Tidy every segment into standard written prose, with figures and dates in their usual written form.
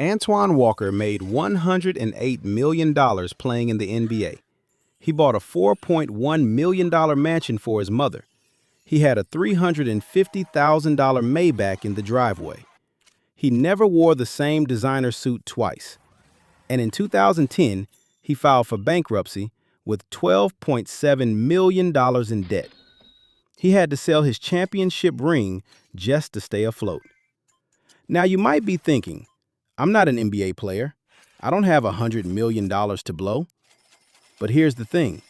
Antoine Walker made $108 million playing in the NBA. He bought a $4.1 million mansion for his mother. He had a $350,000 Maybach in the driveway. He never wore the same designer suit twice. And in 2010, he filed for bankruptcy with $12.7 million in debt. He had to sell his championship ring just to stay afloat. Now you might be thinking, I'm not an NBA player. I don't have $100 million to blow. But here's the thing.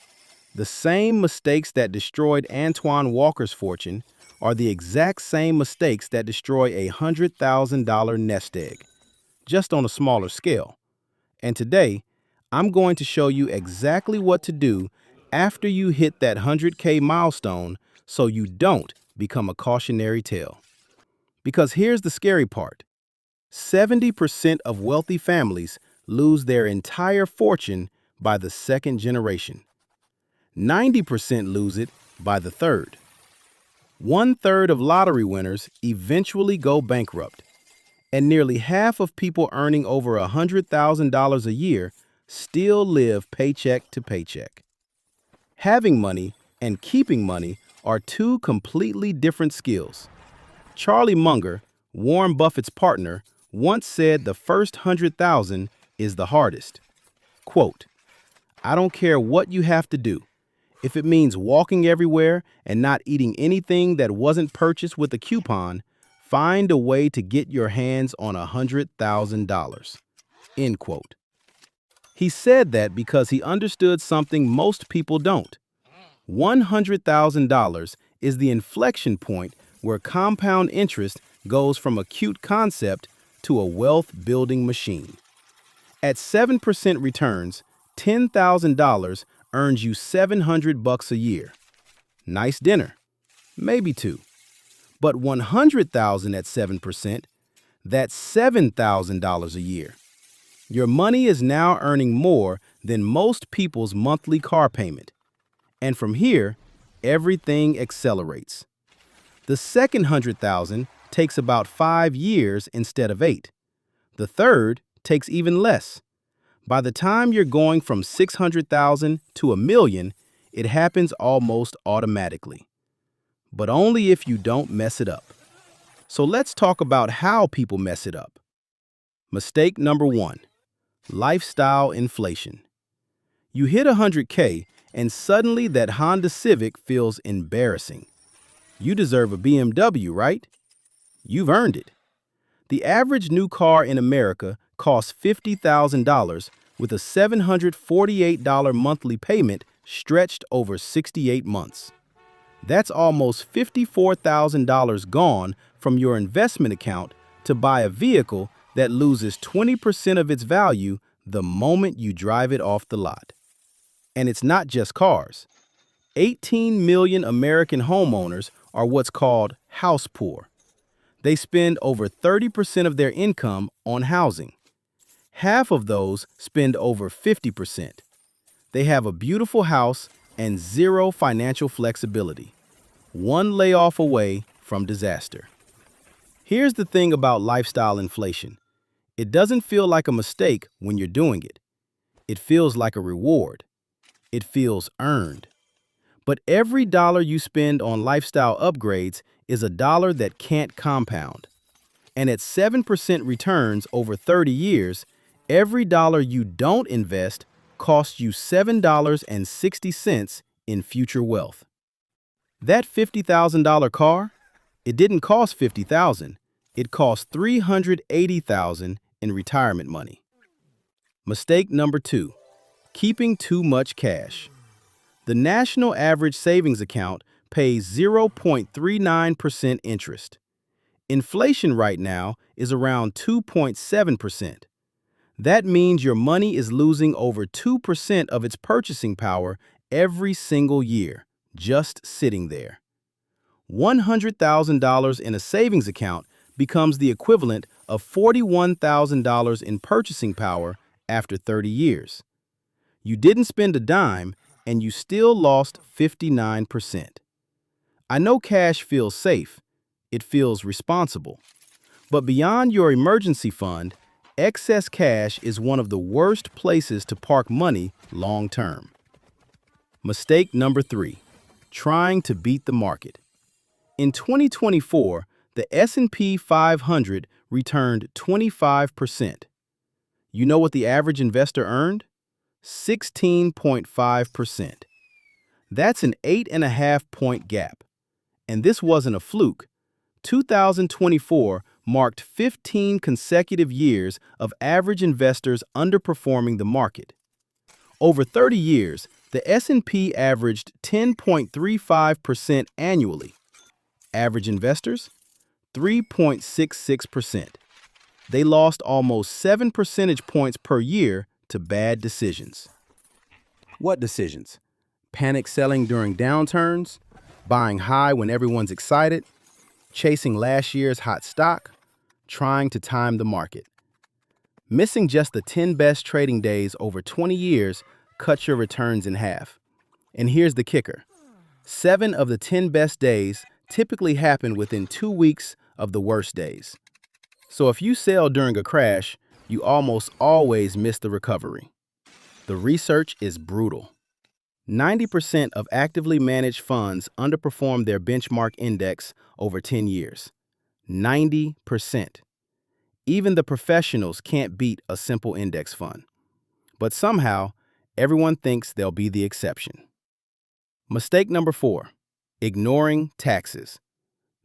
The same mistakes that destroyed Antoine Walker's fortune are the exact same mistakes that destroy a $100,000 nest egg, just on a smaller scale. And today, I'm going to show you exactly what to do after you hit that 100K milestone so you don't become a cautionary tale. Because here's the scary part. 70% of wealthy families lose their entire fortune by the second generation. 90% lose it by the third. 1/3 of lottery winners eventually go bankrupt. And nearly half of people earning over $100,000 a year still live paycheck to paycheck. Having money and keeping money are two completely different skills. Charlie Munger, Warren Buffett's partner, once said the first 100,000 is the hardest. Quote, "I don't care what you have to do. If it means walking everywhere and not eating anything that wasn't purchased with a coupon, find a way to get your hands on $100,000. End quote. He said that because he understood something most people don't. $100,000 is the inflection point where compound interest goes from a cute concept to a wealth-building machine. At 7% returns, $10,000 earns you $700 a year. Nice dinner. Maybe two. But $100,000 at 7%, that's $7,000 a year. Your money is now earning more than most people's monthly car payment. And from here, everything accelerates. The second 100,000 takes about 5 years instead of 8. The third takes even less. By the time you're going from 600,000 to $1 million, it happens almost automatically. But only if you don't mess it up. So let's talk about how people mess it up. Mistake number 1, lifestyle inflation. You hit 100K and suddenly that Honda Civic feels embarrassing. You deserve a BMW, right? You've earned it. The average new car in America costs $50,000 with a $748 monthly payment stretched over 68 months. That's almost $54,000 gone from your investment account to buy a vehicle that loses 20% of its value the moment you drive it off the lot. And it's not just cars. 18 million American homeowners are what's called house poor. They spend over 30% of their income on housing. Half of those spend over 50%. They have a beautiful house and zero financial flexibility. One layoff away from disaster. Here's the thing about lifestyle inflation. It doesn't feel like a mistake when you're doing it. It feels like a reward. It feels earned. But every dollar you spend on lifestyle upgrades is a dollar that can't compound. And at 7% returns over 30 years, every dollar you don't invest costs you $7.60 in future wealth. That $50,000 car, it didn't cost $50,000. It cost $380,000 in retirement money. Mistake number 2, keeping too much cash. The national average savings account pays 0.39% interest. Inflation right now is around 2.7%. That means your money is losing over 2% of its purchasing power every single year, just sitting there. $100,000 in a savings account becomes the equivalent of $41,000 in purchasing power after 30 years. You didn't spend a dime, and you still lost 59%. I know cash feels safe. It feels responsible. But beyond your emergency fund, Excess cash is one of the worst places to park money long term. Mistake number 3, trying to beat the market. In 2024, the S&P 500 returned 25%. You know what the average investor earned? 16.5%. That's an 8.5-point gap. And this wasn't a fluke. 2024 marked 15 consecutive years of average investors underperforming the market. Over 30 years, the S&P averaged 10.35% annually. Average investors? 3.66%. They lost almost 7 percentage points per year to bad decisions. What decisions? Panic selling during downturns, buying high when everyone's excited, chasing last year's hot stock, trying to time the market. Missing just the 10 best trading days over 20 years cuts your returns in half. And here's the kicker. 7 of the 10 best days typically happen within 2 weeks of the worst days. So if you sell during a crash, you almost always miss the recovery. The research is brutal. 90% of actively managed funds underperform their benchmark index over 10 years. 90%. Even the professionals can't beat a simple index fund. But somehow, everyone thinks they'll be the exception. Mistake number 4, ignoring taxes.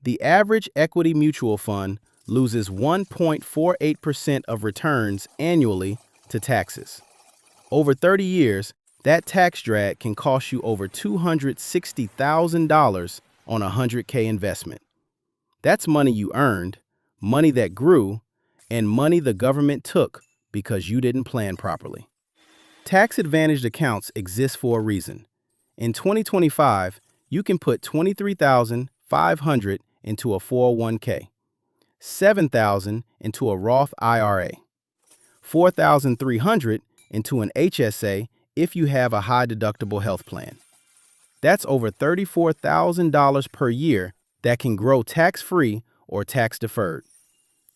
The average equity mutual fund loses 1.48% of returns annually to taxes. Over 30 years, that tax drag can cost you over $260,000 on a $100K investment. That's money you earned, money that grew, and money the government took because you didn't plan properly. Tax-advantaged accounts exist for a reason. In 2025, you can put $23,500 into a 401k, $7,000 into a Roth IRA, $4,300 into an HSA if you have a high-deductible health plan. That's over $34,000 per year that can grow tax-free or tax-deferred.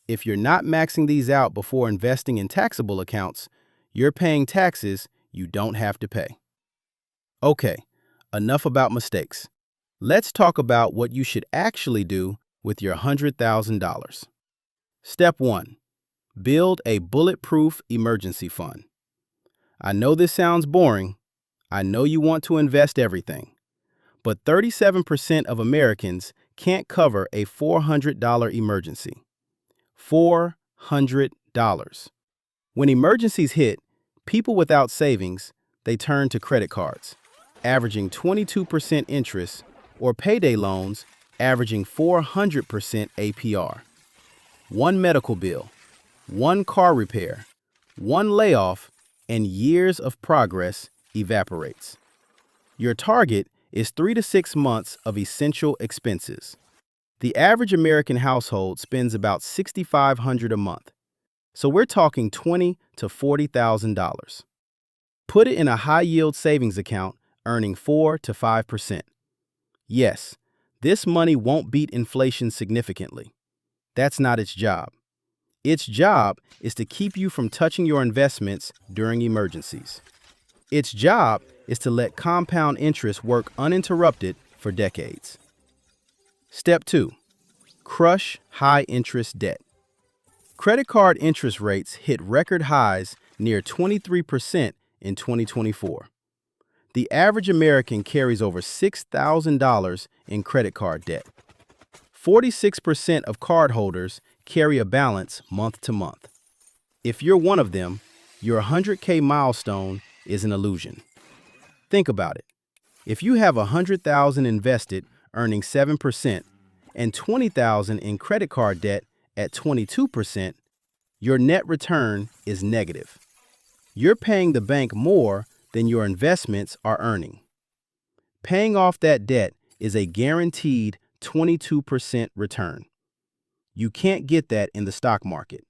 If you're not maxing these out before investing in taxable accounts, you're paying taxes you don't have to pay. Okay, enough about mistakes. Let's talk about what you should actually do with your $100,000. Step 1. Build a bulletproof emergency fund. I know this sounds boring. I know you want to invest everything. But 37% of Americans can't cover a $400 emergency. $400. When emergencies hit, people without savings, they turn to credit cards, averaging 22% interest, or payday loans, averaging 400% APR. One medical bill, one car repair, one layoff, and years of progress evaporates. Your target is 3 to 6 months of essential expenses. The average American household spends about $6,500 a month. So we're talking $20,000 to $40,000. Put it in a high-yield savings account earning 4 to 5%. Yes, this money won't beat inflation significantly. That's not its job. Its job is to keep you from touching your investments during emergencies. Its job is to let compound interest work uninterrupted for decades. Step 2. Crush high-interest debt. Credit card interest rates hit record highs near 23% in 2024. The average American carries over $6,000 in credit card debt. 46% of cardholders carry a balance month to month. If you're one of them, your 100K milestone is an illusion. Think about it. If you have $100,000 invested earning 7% and $20,000 in credit card debt at 22%, your net return is negative. You're paying the bank more than your investments are earning. Paying off that debt is a guaranteed 22% return. You can't get that in the stock market.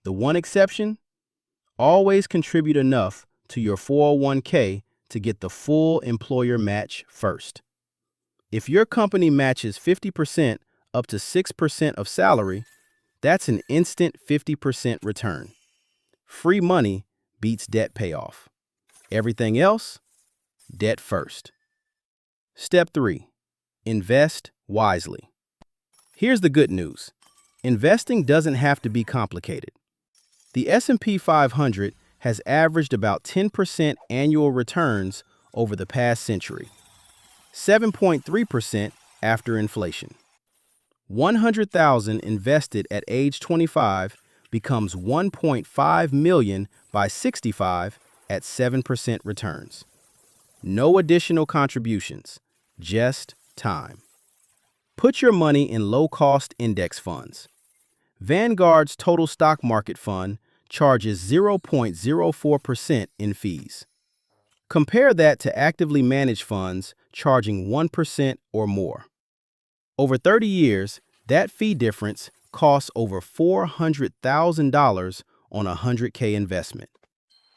The one exception? Always contribute enough to your 401k to get the full employer match first. If your company matches 50% up to 6% of salary, that's an instant 50% return. Free money beats debt payoff. Everything else, debt first. Step 3. Invest wisely. Here's the good news. Investing doesn't have to be complicated. The S&P 500 has averaged about 10% annual returns over the past century, 7.3% after inflation. 100,000 invested at age 25 becomes 1.5 million by 65 at 7% returns. No additional contributions, just time. Put your money in low-cost index funds. Vanguard's total stock market fund charges 0.04% in fees. Compare that to actively managed funds charging 1% or more. Over 30 years, that fee difference costs over $400,000 on a 100K investment.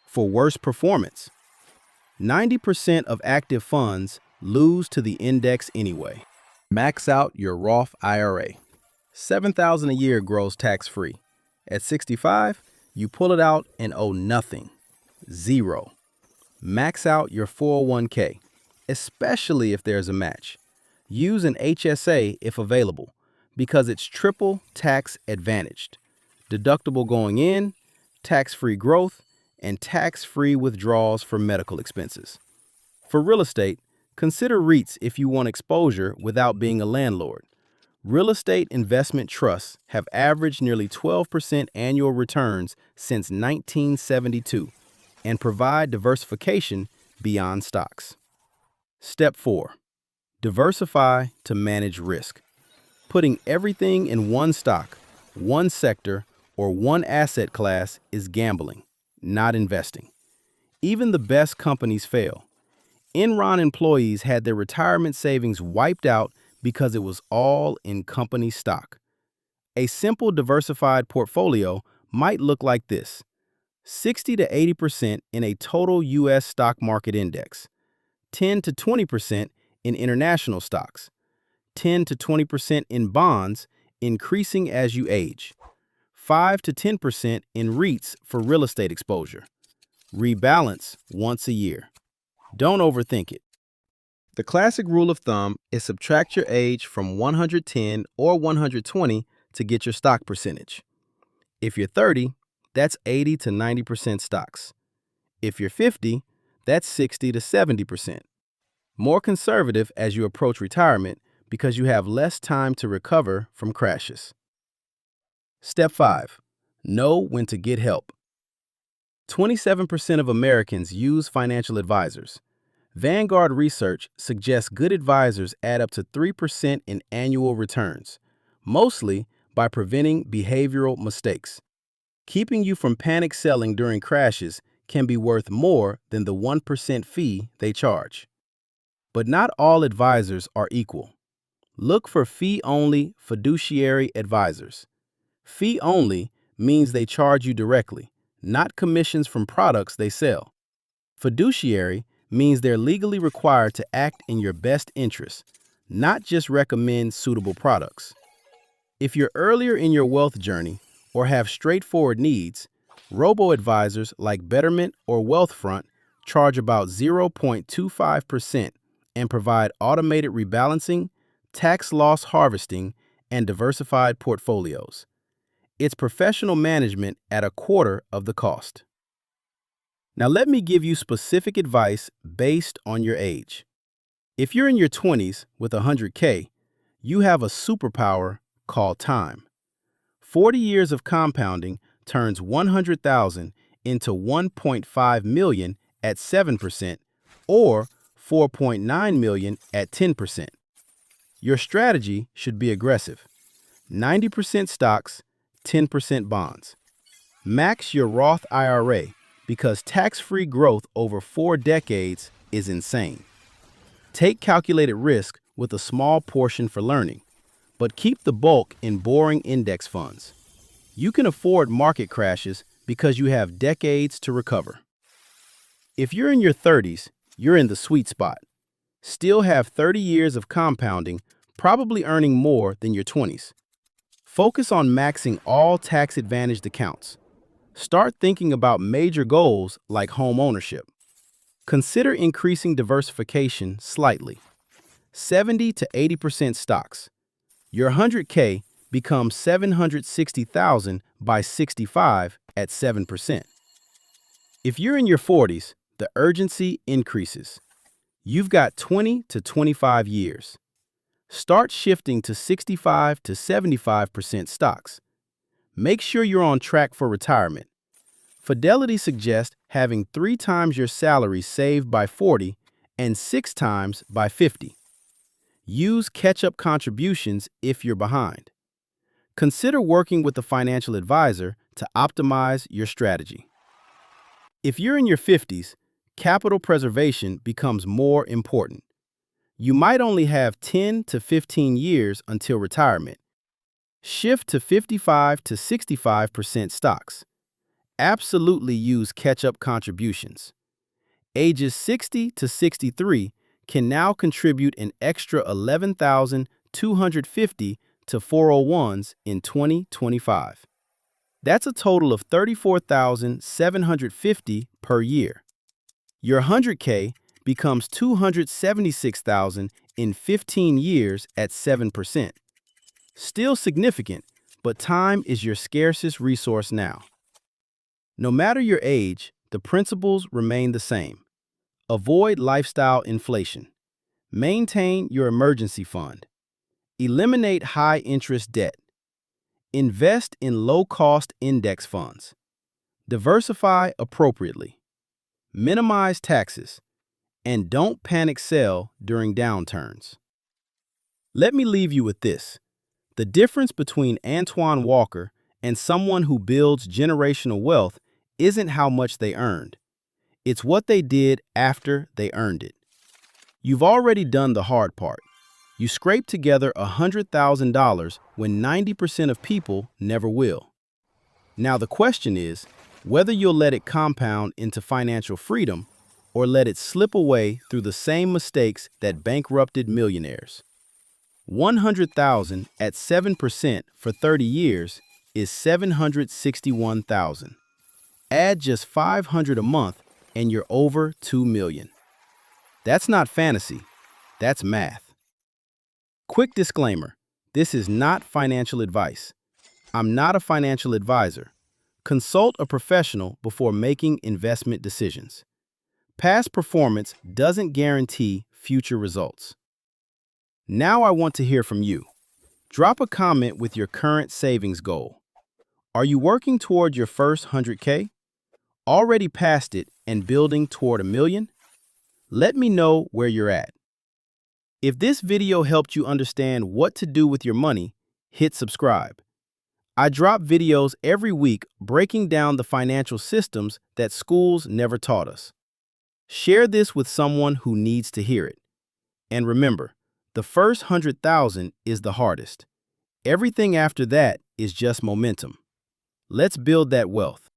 For worse performance, 90% of active funds lose to the index anyway. Max out your Roth IRA. $7,000 a year grows tax-free. At 65, you pull it out and owe nothing. Zero. Max out your 401k, especially if there's a match. Use an HSA if available, because it's triple tax advantaged. Deductible going in, tax-free growth, and tax-free withdrawals for medical expenses. For real estate, consider REITs if you want exposure without being a landlord. Real estate investment trusts have averaged nearly 12% annual returns since 1972 and provide diversification beyond stocks. Step 4. Diversify to manage risk. Putting everything in one stock, one sector, or one asset class is gambling, not investing. Even the best companies fail. Enron employees had their retirement savings wiped out because it was all in company stock. A simple diversified portfolio might look like this: 60 to 80% in a total U.S. stock market index, 10 to 20% in international stocks, 10 to 20% in bonds, increasing as you age, 5 to 10% in REITs for real estate exposure. Rebalance once a year. Don't overthink it. The classic rule of thumb is subtract your age from 110 or 120 to get your stock percentage. If you're 30, that's 80 to 90% stocks. If you're 50, that's 60 to 70%. More conservative as you approach retirement because you have less time to recover from crashes. Step 5. Know when to get help. 27% of Americans use financial advisors. Vanguard research suggests good advisors add up to 3% in annual returns, mostly by preventing behavioral mistakes. Keeping you from panic selling during crashes can be worth more than the 1% fee they charge. But not all advisors are equal. Look for fee-only fiduciary advisors. Fee-only means they charge you directly, not commissions from products they sell. Fiduciary means they're legally required to act in your best interest, not just recommend suitable products. If you're earlier in your wealth journey or have straightforward needs, robo-advisors like Betterment or Wealthfront charge about 0.25% and provide automated rebalancing, tax loss harvesting, and diversified portfolios. It's professional management at a quarter of the cost. Now let me give you specific advice based on your age. If you're in your 20s with 100K, you have a superpower called time. 40 years of compounding turns 100,000 into 1.5 million at 7% or 4.9 million at 10%. Your strategy should be aggressive. 90% stocks, 10% bonds. Max your Roth IRA because tax-free growth over 4 decades is insane. Take calculated risk with a small portion for learning, but keep the bulk in boring index funds. You can afford market crashes because you have decades to recover. If you're in your 30s, you're in the sweet spot. Still have 30 years of compounding, probably earning more than your 20s. Focus on maxing all tax-advantaged accounts. Start thinking about major goals like home ownership. Consider increasing diversification slightly. 70 to 80% stocks. Your 100K becomes 760,000 by 65 at 7%. If you're in your 40s, the urgency increases. You've got 20 to 25 years. Start shifting to 65 to 75% stocks. Make sure you're on track for retirement. Fidelity suggests having 3 times your salary saved by 40 and 6 times by 50. Use catch-up contributions if you're behind. Consider working with a financial advisor to optimize your strategy. If you're in your 50s, capital preservation becomes more important. You might only have 10 to 15 years until retirement. Shift to 55 to 65% stocks. Absolutely use catch-up contributions. Ages 60 to 63 can now contribute an extra 11,250 to 401s in 2025. That's a total of 34,750 per year. Your 100K becomes 276,000 in 15 years at 7%. Still significant, but time is your scarcest resource now. No matter your age, the principles remain the same. Avoid lifestyle inflation. Maintain your emergency fund. Eliminate high-interest debt. Invest in low-cost index funds. Diversify appropriately. Minimize taxes. And don't panic sell during downturns. Let me leave you with this. The difference between Antoine Walker and someone who builds generational wealth isn't how much they earned. It's what they did after they earned it. You've already done the hard part. You scraped together $100,000 when 90% of people never will. Now the question is whether you'll let it compound into financial freedom or let it slip away through the same mistakes that bankrupted millionaires. 100,000 at 7% for 30 years is 761,000. Add just 500 a month and you're over 2 million. That's not fantasy, that's math. Quick disclaimer, this is not financial advice. I'm not a financial advisor. Consult a professional before making investment decisions. Past performance doesn't guarantee future results. Now I want to hear from you. Drop a comment with your current savings goal. Are you working toward your first 100K? Already past it and building toward a million? Let me know where you're at. If this video helped you understand what to do with your money, hit subscribe. I drop videos every week breaking down the financial systems that schools never taught us. Share this with someone who needs to hear it. And remember, the first 100,000 is the hardest. Everything after that is just momentum. Let's build that wealth.